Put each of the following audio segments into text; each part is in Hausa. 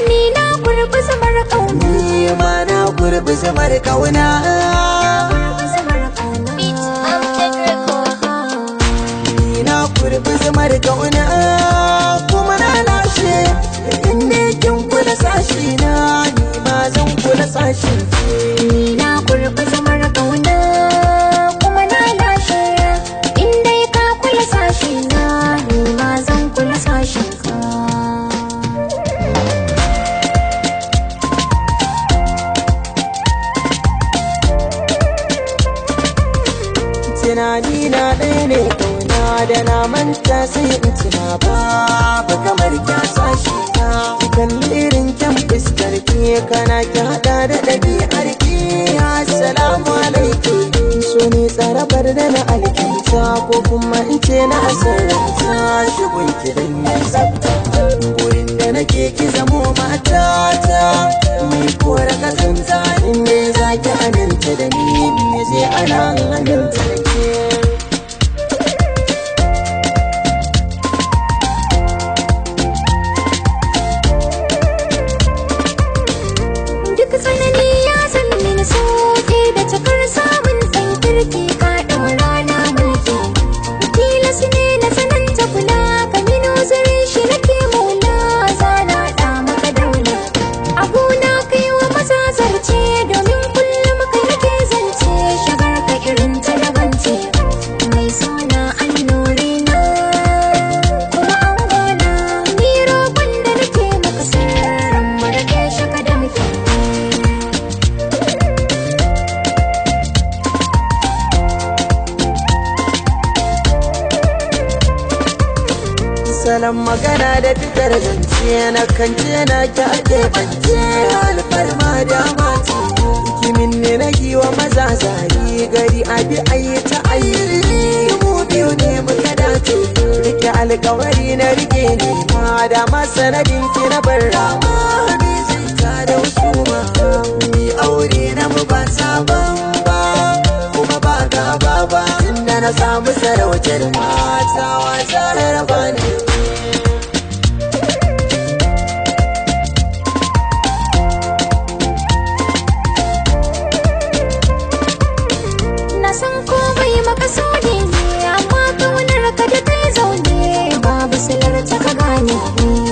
ni na gurbi zamar kauna, ni ma na gurbi zamar kauna. Ni na gurbi zamar kauna kuma na lashe, inda kin kula sashi na ni ma zan kula sashin ki. ni na gurbi zamar kauna kuma na lashe, inda ka kula sashi na ni ma zan kula sashin ka. Tunani na ɗaya ne kauna da na manta sai in tuna babu kamar kya sashi na. Kan irin kyan fuskar ki kana ki hada da ɗabi'ar ki. Assalamu alaikum, so ne tsarabar da na alkinta ko kuma in ce na asararta. Shigun ki dan yin tsafta, gurin da nake ki zamo matata. Mai kora kasanta in ne za ki aminta da ni, me zai ana aminta da ke. Duk tsanani ya san mini soke da cikar samun ɗan kirki ka ɗaura na mulki. Tilas ne na tsananta kula ka mino zare shi nake maula, zana ɗa maka daula. Abuna kai wa maza zarce domin kullum kai nake zance, shagar ka irin ta dagance. Mai suna annuri na kuma an gana, ni roƙon da nake maka sirrin mu rage shi ka da muke. Salon magana da fitar zance na kance na ki ake bance, alfarma da mata kimin ne na giwa maza zari gari abi ayi ta ayi. Mu biyu ne muka dace, rike alkawari na rike ne ma da masanadin ki na bar rama. Ni zai ta da husuma, ni aure na mu ba sabon ba kuma ba gaba ba, inda na samu sarautar mata wasa raba ne. Na san komai makasudi ne, amma kaunar ka da kai zaune babu silar ta ka gane.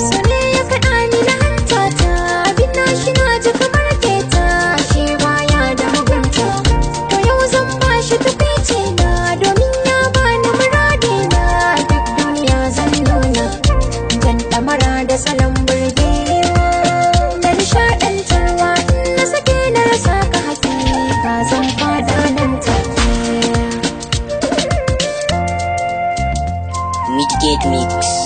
Sane ya kaɗa ni na hantata, abin na shi na ji kamar keta, shi baya da mugunta. To yau zan ba shi tukwici na, domin ya bani muradi na. Duk duniya zan nuna jan ɗamara da salon burgewa da nishaɗantarwa. In na sake na rasa ka hakika zan fada nan take. Midgate Mix.